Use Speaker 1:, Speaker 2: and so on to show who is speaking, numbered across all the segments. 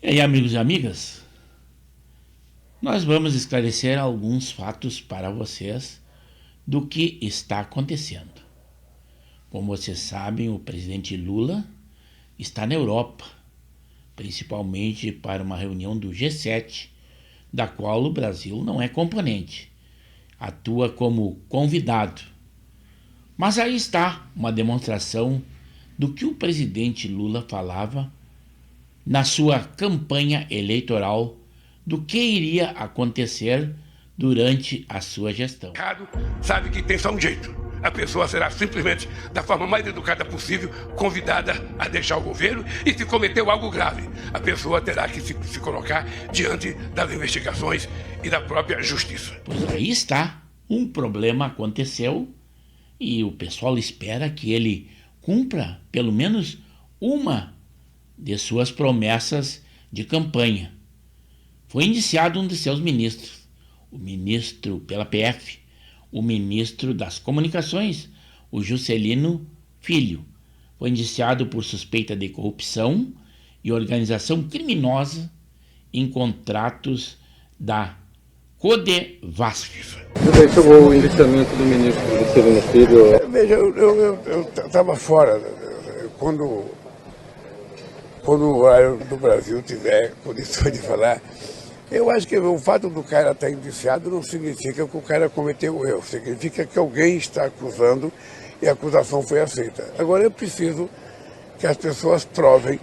Speaker 1: E aí, amigos e amigas, nós vamos esclarecer alguns fatos para vocês do que está acontecendo. Como vocês sabem, o presidente Lula está na Europa, principalmente para uma reunião do G7, da qual o Brasil não é componente, atua como convidado. Mas aí está uma demonstração do que o presidente Lula falava na sua campanha eleitoral, do que iria acontecer durante a sua gestão.
Speaker 2: Sabe que tem só um jeito. A pessoa será simplesmente, da forma mais educada possível, convidada a deixar o governo, e se cometeu algo grave, a pessoa terá que se colocar diante das investigações e da própria justiça.
Speaker 1: Pois aí está, um problema aconteceu e o pessoal espera que ele cumpra pelo menos uma de suas promessas de campanha. Foi indiciado um de seus ministros, o ministro pela PF, o ministro das Comunicações, o Juscelino Filho. Foi indiciado por suspeita de corrupção e organização criminosa em contratos da Codevasf.
Speaker 3: Você chegou o indiciamento do ministro Juscelino Filho?
Speaker 2: Veja, eu estava fora quando o horário do Brasil tiver condições de falar. Eu acho que o fato do cara estar indiciado não significa que o cara cometeu o erro, significa que alguém está acusando e a acusação foi aceita. Agora eu preciso que as pessoas provem,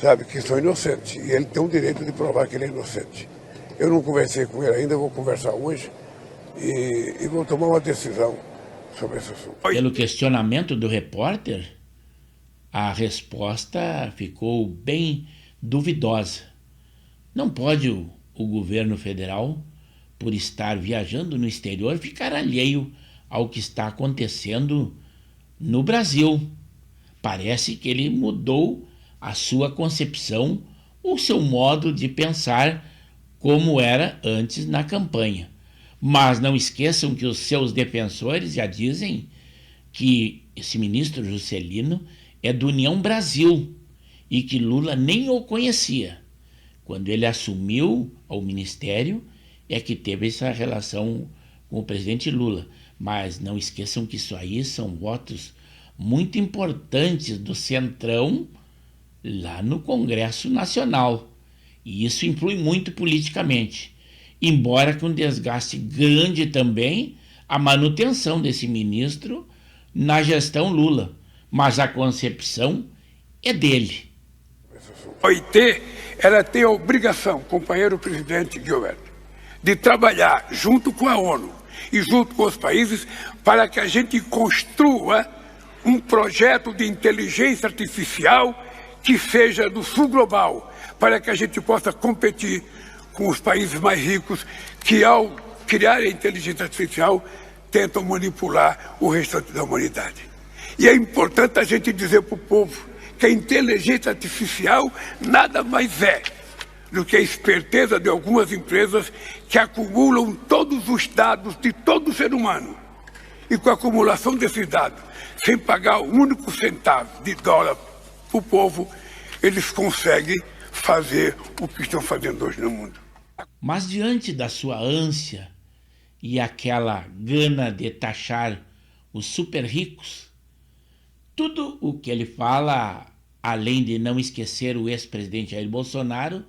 Speaker 2: sabe, que são inocentes, e ele tem o direito de provar que ele é inocente. Eu não conversei com ele ainda, vou conversar hoje e vou tomar uma decisão sobre esse assunto.
Speaker 1: Pelo questionamento do repórter, a resposta ficou bem duvidosa. Não pode o governo federal, por estar viajando no exterior, ficar alheio ao que está acontecendo no Brasil. Parece que ele mudou a sua concepção, o seu modo de pensar, como era antes na campanha. Mas não esqueçam que os seus defensores já dizem que esse ministro Juscelino é do União Brasil e que Lula nem o conhecia. Quando ele assumiu o ministério, é que teve essa relação com o presidente Lula. Mas não esqueçam que isso aí são votos muito importantes do Centrão lá no Congresso Nacional. E isso influi muito politicamente. Embora com um desgaste grande também a manutenção desse ministro na gestão Lula. Mas a concepção é dele.
Speaker 2: A OIT, ela tem a obrigação, companheiro presidente Gilberto, de trabalhar junto com a ONU e junto com os países para que a gente construa um projeto de inteligência artificial que seja do sul global, para que a gente possa competir com os países mais ricos que, ao criar a inteligência artificial, tentam manipular o restante da humanidade. E é importante a gente dizer para o povo que a inteligência artificial nada mais é do que a esperteza de algumas empresas que acumulam todos os dados de todo ser humano. E com a acumulação desses dados, sem pagar um único centavo de dólar para o povo, eles conseguem fazer o que estão fazendo hoje no mundo.
Speaker 1: Mas diante da sua ânsia e aquela gana de taxar os super ricos, tudo o que ele fala, além de não esquecer o ex-presidente Jair Bolsonaro,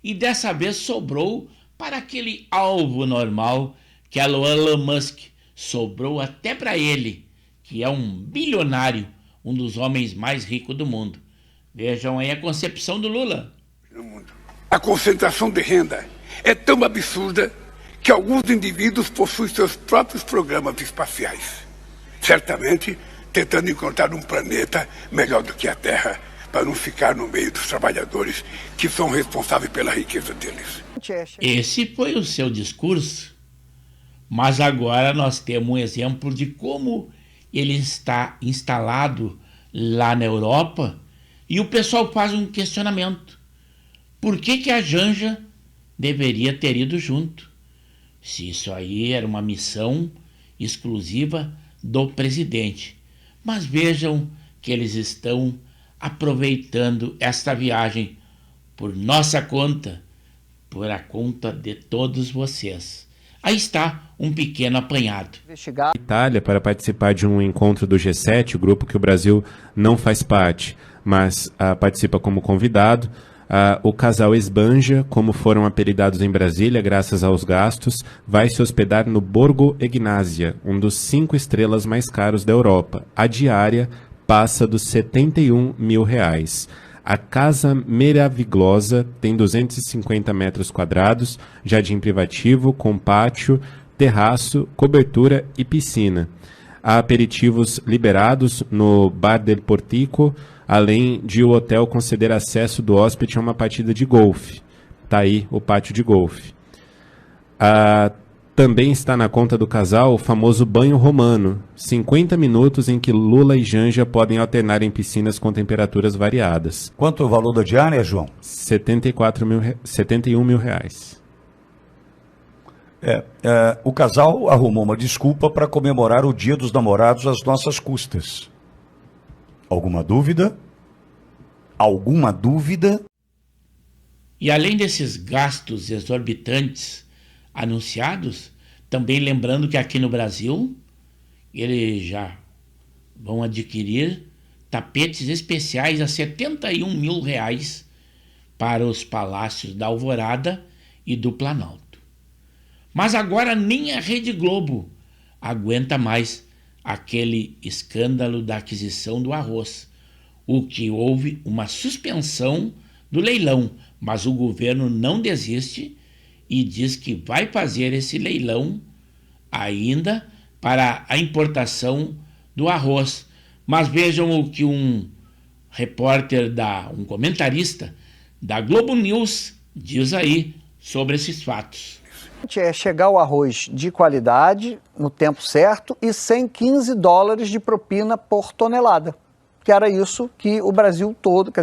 Speaker 1: e dessa vez sobrou para aquele alvo normal, que é o Elon Musk, sobrou até para ele, que é um bilionário, um dos homens mais ricos do mundo. Vejam aí a concepção do Lula.
Speaker 2: A concentração de renda é tão absurda que alguns indivíduos possuem seus próprios programas espaciais. Certamente tentando encontrar um planeta melhor do que a Terra, para não ficar no meio dos trabalhadores que são responsáveis pela riqueza deles.
Speaker 1: Esse foi o seu discurso, mas agora nós temos um exemplo de como ele está instalado lá na Europa e o pessoal faz um questionamento. Por que a Janja deveria ter ido junto? Se isso aí era uma missão exclusiva do presidente. Mas vejam que eles estão aproveitando esta viagem por nossa conta, por a conta de todos vocês. Aí está um pequeno apanhado.
Speaker 4: Itália para participar de um encontro do G7, o grupo que o Brasil não faz parte, mas participa como convidado. O casal Esbanja, como foram apelidados em Brasília, graças aos gastos, vai se hospedar no Borgo Egnazia, um dos 5 estrelas mais caros da Europa. A diária passa dos R$71 mil. A Casa Meravigliosa tem 250 metros quadrados, jardim privativo, com pátio, terraço, cobertura e piscina. Há aperitivos liberados no Bar del Portico, além de o hotel conceder acesso do hóspede a uma partida de golfe. Está aí o pátio de golfe. Também está na conta do casal o famoso banho romano, 50 minutos em que Lula e Janja podem alternar em piscinas com temperaturas variadas.
Speaker 5: Quanto é o valor da diária, João?
Speaker 4: R$71 mil.
Speaker 5: O casal arrumou uma desculpa para comemorar o Dia dos Namorados às nossas custas. Alguma dúvida? Alguma dúvida?
Speaker 1: E além desses gastos exorbitantes anunciados, também lembrando que aqui no Brasil eles já vão adquirir tapetes especiais a R$71 mil para os palácios da Alvorada e do Planalto. Mas agora nem a Rede Globo aguenta mais aquele escândalo da aquisição do arroz, o que houve uma suspensão do leilão, mas o governo não desiste e diz que vai fazer esse leilão ainda para a importação do arroz. Mas vejam o que um comentarista da Globo News diz aí sobre esses fatos.
Speaker 6: É chegar o arroz de qualidade, no tempo certo, e sem $15 de propina por tonelada. Que era isso que o Brasil todo,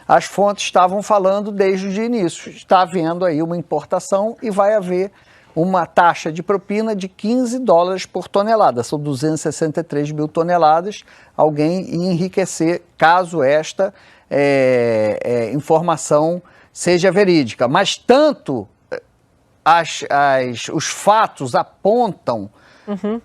Speaker 6: as fontes estavam falando desde o início. Está havendo aí uma importação e vai haver uma taxa de propina de $15 por tonelada. São 263 mil toneladas. Alguém ia enriquecer caso esta informação seja verídica. Mas tanto os fatos apontam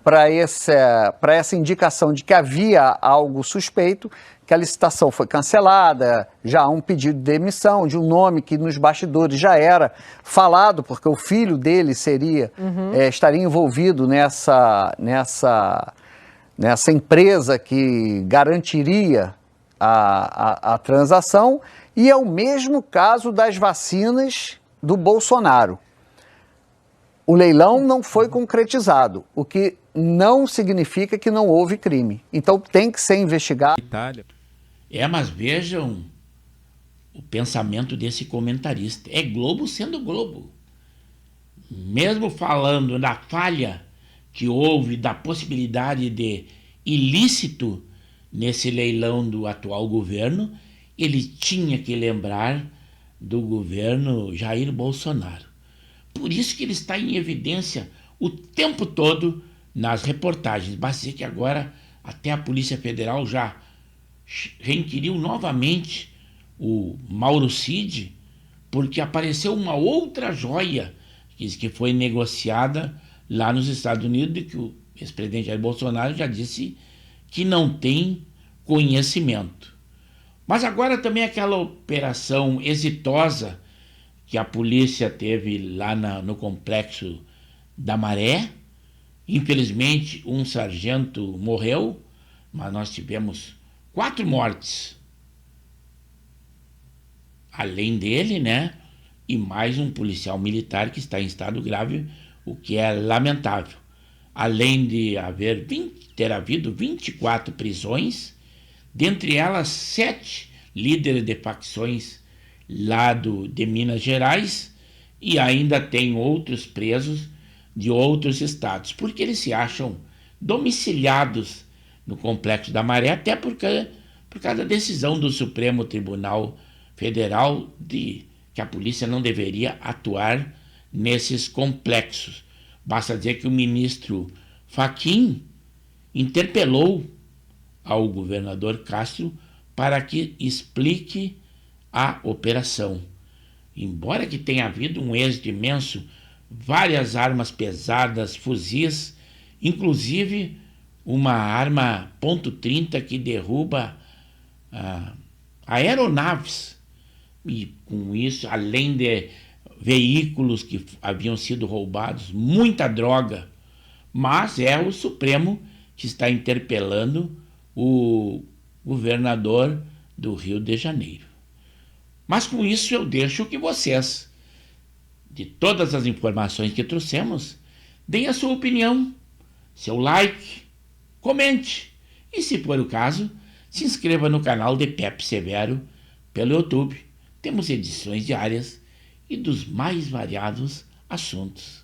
Speaker 6: para essa indicação de que havia algo suspeito, que a licitação foi cancelada, já há um pedido de demissão de um nome que nos bastidores já era falado, porque o filho dele estaria envolvido nessa empresa que garantiria a transação, e é o mesmo caso das vacinas do Bolsonaro. O leilão não foi concretizado, o que não significa que não houve crime. Então tem que ser investigado.
Speaker 4: Itália.
Speaker 1: Mas vejam o pensamento desse comentarista. É Globo sendo Globo. Mesmo falando da falha que houve, da possibilidade de ilícito nesse leilão do atual governo, ele tinha que lembrar do governo Jair Bolsonaro. Por isso que ele está em evidência o tempo todo nas reportagens. Basta dizer que agora até a Polícia Federal já reinquiriu novamente o Mauro Cid, porque apareceu uma outra joia que foi negociada lá nos Estados Unidos e que o ex-presidente Jair Bolsonaro já disse que não tem conhecimento. Mas agora também aquela operação exitosa que a polícia teve lá no Complexo da Maré. Infelizmente, um sargento morreu, mas nós tivemos 4 mortes. Além dele, né? E mais um policial militar que está em estado grave, o que é lamentável. Além de ter havido 24 prisões, dentre elas 7 líderes de facções lá de Minas Gerais, e ainda tem outros presos de outros estados, porque eles se acham domiciliados no Complexo da Maré, até por causa da decisão do Supremo Tribunal Federal de que a polícia não deveria atuar nesses complexos. Basta dizer que o ministro Fachin interpelou ao governador Castro para que explique a operação. Embora que tenha havido um êxito imenso, várias armas pesadas, fuzis, inclusive uma arma .30 que derruba aeronaves, e com isso, além de veículos que haviam sido roubados, muita droga. Mas é o Supremo que está interpelando o governador do Rio de Janeiro. Mas com isso eu deixo que vocês, de todas as informações que trouxemos, deem a sua opinião, seu like, comente e, se for o caso, se inscreva no canal de Pepe Severo pelo YouTube. Temos edições diárias e dos mais variados assuntos.